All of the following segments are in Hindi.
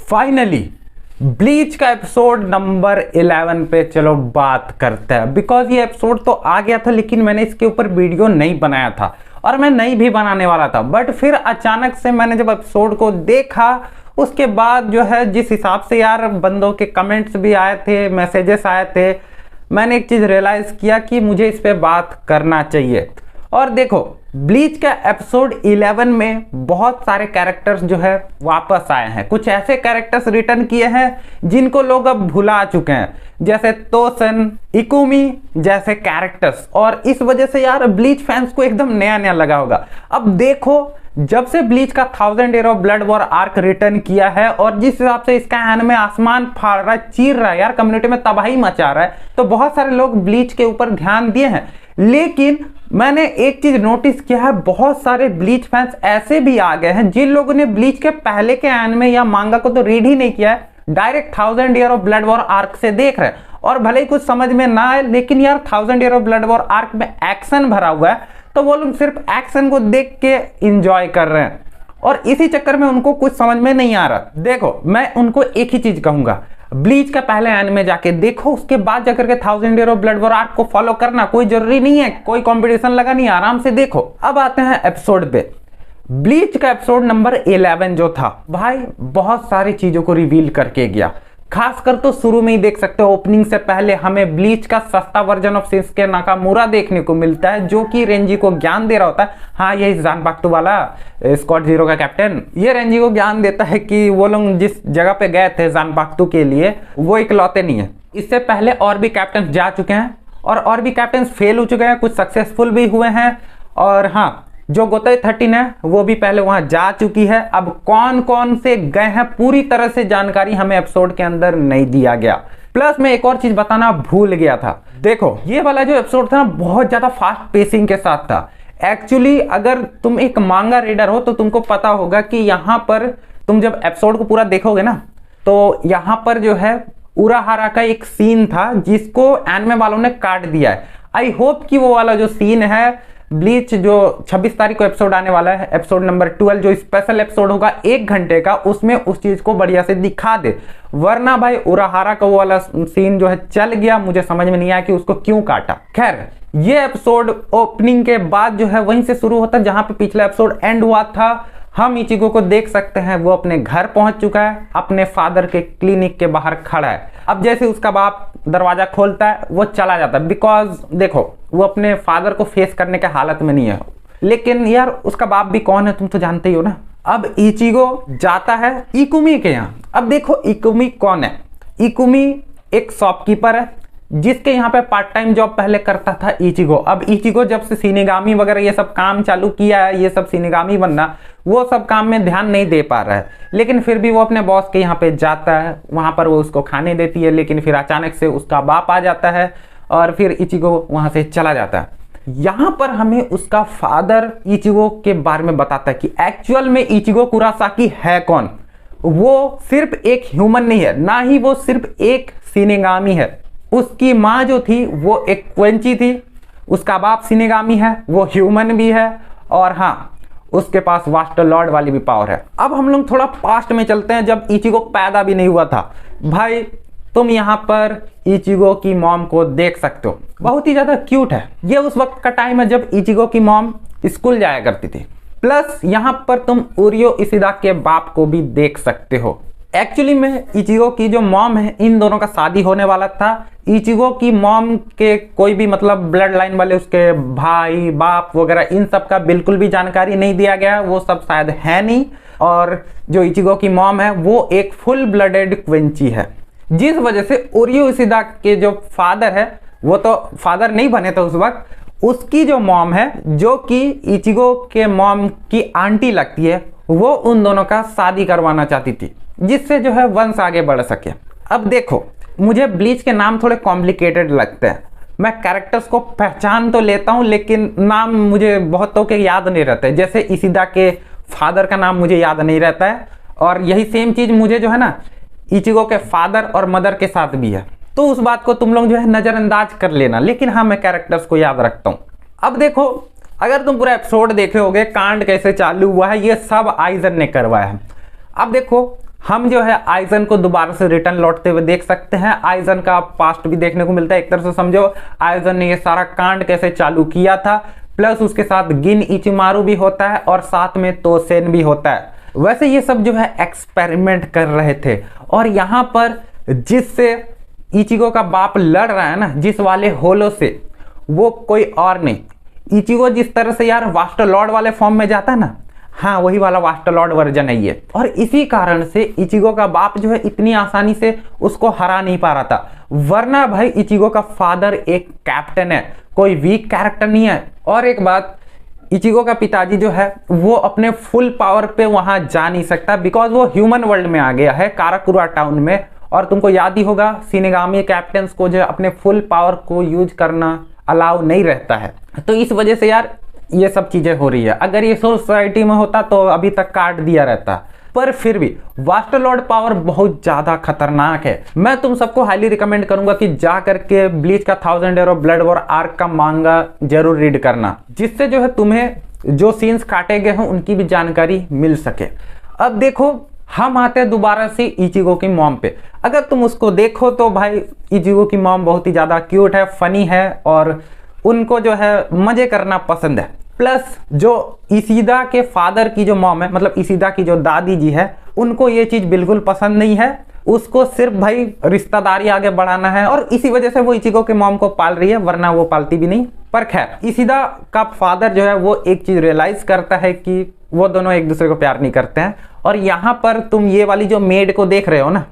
फाइनली ब्लीच का एपिसोड नंबर 11 पे चलो बात करते हैं। बिकॉज ये एपिसोड तो आ गया था लेकिन मैंने इसके ऊपर वीडियो नहीं बनाया था और मैं नहीं भी बनाने वाला था। बट फिर अचानक से मैंने जब एपिसोड को देखा उसके बाद जो है जिस हिसाब से यार बंदों के कमेंट्स भी आए थे, मैसेजेस आए थे, मैंने एक चीज़ रियलाइज़ किया कि मुझे इस पे बात करना चाहिए। और देखो ब्लीच का एपिसोड 11 में बहुत सारे कैरेक्टर्स जो है वापस आए हैं। कुछ ऐसे कैरेक्टर्स रिटर्न किए हैं जिनको लोग अब भुला चुके हैं, जैसे तोसन, इकुमी जैसे कैरेक्टर्स। और इस वजह से यार ब्लीच फैंस को एकदम नया नया लगा होगा। अब देखो जब से ब्लीच का 1000 year of blood war arc return किया है और जिस हिसाब से इसका एनिमे आसमान फाड़ रहा है, चीर रहा है यार, कम्युनिटी में तबाही मचा रहा है, तो बहुत सारे लोग ब्लीच के ऊपर ध्यान दिए हैं। लेकिन मैंने एक चीज नोटिस किया है, बहुत सारे ब्लीच फैंस ऐसे भी आ गए हैं जिन लोगों ने ब्लीच के पहले के एनिमे या मांगा को तो रीड ही नहीं किया है, direct 1000 year of blood war arc से देख रहे हैं। और भले ही कुछ समझ में ना आए लेकिन यार 1000 year of blood war arc में एक्शन भरा हुआ है, तो वो लोग सिर्फ एक्शन को देख के इंजॉय कर रहे हैं और इसी चक्कर में उनको कुछ समझ में नहीं आ रहा। देखो मैं उनको एक ही चीज कहूंगा, ब्लीच का पहले एनिमे जाके देखो, उसके बाद जाकर के 1000 year of blood war arc को फॉलो करना। कोई जरूरी नहीं है, कोई कंपटीशन लगा नहीं, आराम से देखो। अब आते हैं एपिसोड पे। ब्लीच का एपिसोड नंबर 11 जो था भाई बहुत सारी चीजों को रिवील करके गया। खासकर तो शुरू में ही देख सकते हो, ओपनिंग से पहले हमें ब्लीच का सस्ता वर्जन ऑफ शिन्सुके नाकामुरा देखने को मिलता है जो कि रेंजी को ज्ञान दे रहा होता है। हाँ, यही जानबाक्तू वाला स्क्वाड जीरो का कैप्टन, ये रेंजी को ज्ञान देता है कि वो लोग जिस जगह पे गए थे जानबाक्तू के लिए वो इकलौते नहीं है। इससे पहले और भी कैप्टन जा चुके हैं और भी कैप्टन फेल हो चुके हैं, कुछ सक्सेसफुल भी हुए हैं। और हाँ, जो गोताई 13 है वो भी पहले वहां जा चुकी है। अब कौन कौन से गए हैं पूरी तरह से जानकारी हमें एपिसोड के अंदर नहीं दिया गया। प्लस मैं एक और चीज बताना भूल गया था, देखो ये वाला जो एपिसोड था ना बहुत ज्यादा फास्ट पेसिंग के साथ था। एक्चुअली अगर तुम एक मांगा रीडर हो तो तुमको पता होगा कि यहाँ पर तुम जब एपिसोड को पूरा देखोगे ना तो यहाँ पर जो है उराहारा का एक सीन था जिसको एनिमे वालों ने काट दिया है। आई होप कि वो वाला जो सीन है ब्लीच जो 26 तारीख को एपिसोड आने वाला है, एपिसोड नंबर 12 जो स्पेशल एपिसोड होगा 1 घंटे का, उसमें उस चीज को बढ़िया से दिखा दे। वरना भाई उराहारा का वो वाला सीन जो है चल गया, मुझे समझ में नहीं आया कि उसको क्यों काटा। खैर ये एपिसोड ओपनिंग के बाद जो है वहीं से शुरू होता है जहां पे पिछला एपिसोड एंड हुआ था। हम इचिगो को देख सकते हैं, वो अपने घर पहुंच चुका है, अपने फादर के क्लिनिक के बाहर खड़ा है। अब जैसे उसका बाप दरवाजा खोलता है वो चला जाता है, बिकॉज देखो वो अपने फादर को फेस करने के हालत में नहीं है। लेकिन यार उसका बाप भी कौन है तुम तो जानते ही हो ना। अब इचिगो जाता है इकुमी के यहाँ। अब देखो इकुमी कौन है, इकुमी एक शॉपकीपर है जिसके यहाँ पे पार्ट टाइम जॉब पहले करता था इचिगो। अब इचिगो जब से सिनेगामी वगैरह ये सब काम चालू किया है, ये सब सिनेगामी बनना, वो सब काम में ध्यान नहीं दे पा रहा है। लेकिन फिर भी वो अपने बॉस के यहाँ पे जाता है, वहाँ पर वो उसको खाने देती है। लेकिन फिर अचानक से उसका बाप आ जाता है और फिर इचिगो वहाँ से चला जाता है। यहाँ पर हमें उसका फादर इचिगो के बारे में बताता है कि एक्चुअल में इचिगो कुरासाकी है कौन। वो सिर्फ एक ह्यूमन नहीं है, ना ही वो सिर्फ एक सिनेगामी है। उसकी माँ जो थी वो एक क्वेंची थी, उसका बाप सिनेगामी है, वो ह्यूमन भी है, और हाँ उसके पास वास्टर लॉर्ड वाली भी पावर है। अब हम लोग थोड़ा पास्ट में चलते हैं जब इचिगो पैदा भी नहीं हुआ था। भाई तुम यहाँ पर इचिगो की मॉम को देख सकते हो, बहुत ही ज्यादा क्यूट है। ये उस वक्त का टाइम है जब इचिगो की मॉम स्कूल जाया करती थी। प्लस यहाँ पर तुम उरियो इशिदा के बाप को भी देख सकते हो। एक्चुअली में इचिगो की जो मॉम है, इन दोनों का शादी होने वाला था। इचिगो की मॉम के कोई भी मतलब ब्लड लाइन वाले उसके भाई बाप वगैरह इन सब का बिल्कुल भी जानकारी नहीं दिया गया, वो सब शायद है नहीं। और जो इचिगो की मॉम है वो एक फुल ब्लडेड क्वेंची है, जिस वजह से उरियो इशिदा के जो फादर है, वो तो फादर नहीं बने थे उस वक्त, उसकी जो मॉम है जो कि इचिगो के मॉम की आंटी लगती है, वो उन दोनों का शादी करवाना चाहती थी जिससे जो है वंश आगे बढ़ सके। अब देखो मुझे ब्लीच के नाम थोड़े कॉम्प्लिकेटेड लगते हैं। मैं कैरेक्टर्स को पहचान तो लेता हूँ लेकिन नाम मुझे बहुतों के याद नहीं रहते। जैसे इशिदा के फादर का नाम मुझे याद नहीं रहता है, और यही सेम चीज मुझे जो है ना इचिगो के फादर और मदर के साथ भी है। तो उस बात को तुम लोग जो है नजरअंदाज कर लेना, लेकिन हाँ मैं कैरेक्टर्स को याद रखता हूँ। अब देखो अगर तुम पूरा एपिसोड देखे होगे कांड कैसे चालू हुआ है, ये सब आइजन ने करवाया है। अब देखो हम जो है आइजन को दोबारा से रिटर्न लौटते हुए देख सकते हैं। आइजन का पास्ट भी देखने को मिलता है। एक तरह से समझो आइजन ने ये सारा कांड कैसे चालू किया था, प्लस उसके साथ गिन इचिमारू भी होता है और साथ में तोसेन भी होता है। वैसे ये सब जो है एक्सपेरिमेंट कर रहे थे, और यहाँ पर जिससे इचिगो का बाप लड़ रहा है ना, जिस वाले होलो से, वो कोई और नहीं, इचिगो जिस तरह से यार वास्टर लॉर्ड वाले फॉर्म में जाता है ना, हाँ वही वाला वास्टर लॉर्ड वर्जन है ये। और इसी कारण से इचिगो का बाप जो है इतनी आसानी से उसको हरा नहीं पा रहा था। वरना भाई इचिगो का फादर एक कैप्टन है, कोई वीक कैरेक्टर नहीं है। और एक बात, इचिगो का पिताजी जो है वो अपने फुल पावर पे वहां जा नहीं सकता, बिकॉज वो ह्यूमन वर्ल्ड में आ गया है, काराकुरा टाउन में। और तुमको याद ही होगा शिनगामी कैप्टन्स को जो अपने फुल पावर को यूज करना अलाउ नहीं रहता है। तो इस वजह से यार ये सब चीजें हो रही है। अगर ये सोसाइटी में होता तो अभी तक काट दिया रहता। पर फिर भी वास्टर लॉर्ड पावर बहुत ज्यादा खतरनाक है। मैं तुम सबको हाईली रिकमेंड करूंगा कि जा करके ब्लीच का 1000 Year of Blood War arc का मांगा जरूर रीड करना, जिससे जो है तुम्हें जो सीन्स काटे गए हैं उनकी भी जानकारी मिल सके। अब देखो हम आते हैं दोबारा से इचिगो की मॉम पे। अगर तुम उसको देखो तो भाई इचिगो की मॉम बहुत ही ज्यादा क्यूट है, फनी है, और उनको जो है मजे करना पसंद है। प्लस जो इशिदा के फादर की जो मॉम है, मतलब इशिदा की जो दादी जी है, उनको ये चीज बिल्कुल पसंद नहीं है। उसको सिर्फ भाई रिश्तेदारी आगे बढ़ाना है, और इसी वजह से वो इचिगो के मॉम को पाल रही है, वरना वो पालती भी नहीं। पर खैर इशिदा का फादर जो है वो एक चीज रियलाइज करता है कि वो दोनों एक दूसरे को प्यार नहीं करते हैं। और यहाँ पर तुम ये वाली जो मेड को देख रहे हो ना,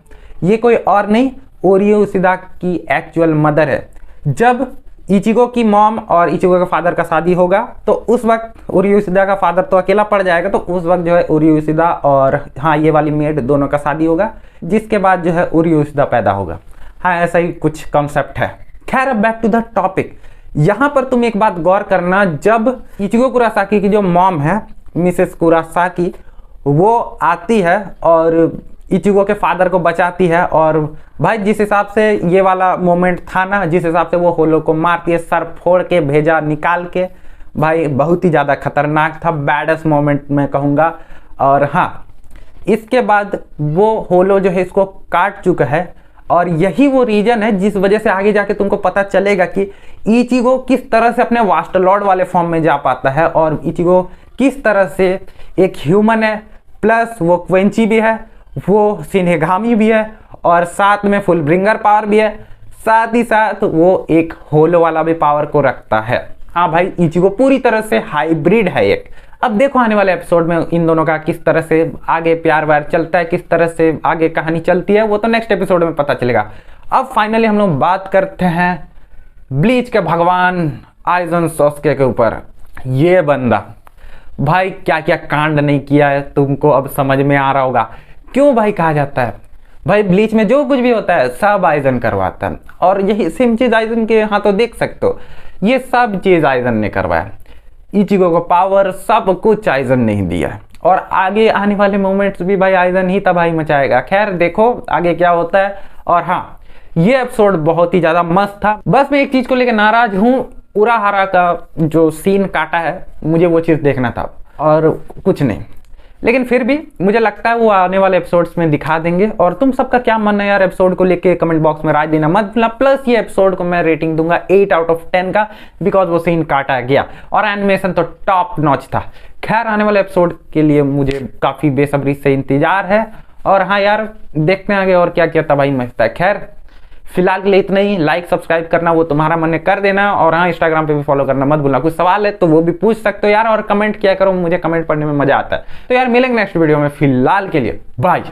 ये कोई और नहीं ओरियो इशिदा की एक्चुअल मदर है। जब इचिगो की मॉम और इचिगो के फादर का शादी होगा तो उस वक्त ओरियो इशिदा का फादर तो अकेला पड़ जाएगा, तो उस वक्त जो है ओरियो इशिदा और हाँ ये वाली मेड दोनों का शादी होगा, जिसके बाद जो है ओरियो इशिदा पैदा होगा। हाँ ऐसा ही कुछ कॉन्सेप्ट है। खैर अब बैक टू द टॉपिक। यहाँ पर तुम एक बात गौर करना, जब इचिगो कुरासाकी की जो मॉम है मिसेस कुरासाकी, वो आती है और इचिगो के फादर को बचाती है, और भाई जिस हिसाब से ये वाला मोमेंट था ना, जिस हिसाब से वो होलो को मारती है, सर फोड़ के भेजा निकाल के, भाई बहुत ही ज़्यादा खतरनाक था, बैडेस्ट मोमेंट मैं कहूँगा। और हाँ इसके बाद वो होलो जो है इसको काट चुका है, और यही वो रीजन है जिस वजह से आगे जाके तुमको पता चलेगा कि इचिगो किस तरह से अपने वास्टर लॉर्ड वाले फॉर्म में जा पाता है, और इचिगो किस तरह से एक ह्यूमन है, प्लस वो क्वेंची भी है, वो शिनगामी भी है, और साथ में फुल ब्रिंगर पावर भी है, साथ ही साथ वो एक होलो वाला भी पावर को रखता है। हाँ भाई इचिगो पूरी तरह से हाइब्रिड है एक। अब देखो आने वाले एपिसोड में इन दोनों का किस तरह से आगे प्यार व्यार चलता है, किस तरह से आगे कहानी चलती है, वो तो नेक्स्ट एपिसोड में पता चलेगा। अब फाइनली हम लोग बात करते हैं ब्लीच के भगवान आइजन सोस्के के ऊपर। ये बंदा भाई क्या क्या कांड नहीं किया है, तुमको अब समझ में आ रहा होगा क्यों भाई कहा जाता है भाई ब्लीच में जो कुछ भी होता है सब आइजन करवाता है। और यही सेम चीज आइजन के यहाँ तो देख सकते हो, ये सब चीज आइजन ने करवाया। इचिगो को पावर सब कुछ आइजन नहीं दिया है, और आगे आने वाले मोमेंट्स भी भाई आइजन ही तबाही मचाएगा। खैर देखो आगे क्या होता है। और हाँ ये एपिसोड बहुत ही ज्यादा मस्त था। बस मैं एक चीज को लेकर नाराज हूँ, उराहारा का जो सीन काटा है, मुझे वो चीज देखना था और कुछ नहीं। लेकिन फिर भी मुझे लगता है वो आने वाले एपिसोड्स में दिखा देंगे। और तुम सबका क्या मन है यार एपिसोड को लेके, कमेंट बॉक्स में राय देना मत भूलना। प्लस ये एपिसोड को मैं रेटिंग दूंगा 8 out of 10 का, बिकॉज वो सीन काटा गया और एनिमेशन तो टॉप नॉच था। खैर आने वाले एपिसोड के लिए मुझे काफी बेसब्री से इंतजार है। और हाँ यार देखते हैं आगे और क्या क्या तबाही मचता है। खैर फिलहाल के लिए इतना ही। लाइक सब्सक्राइब करना वो तुम्हारा मन है कर देना, और हाँ इंस्टाग्राम पे भी फॉलो करना मत भूलना। कुछ सवाल है तो वो भी पूछ सकते हो यार, और कमेंट किया करो, मुझे कमेंट पढ़ने में मजा आता है। तो यार मिलेंगे नेक्स्ट वीडियो में, फिलहाल के लिए बाय।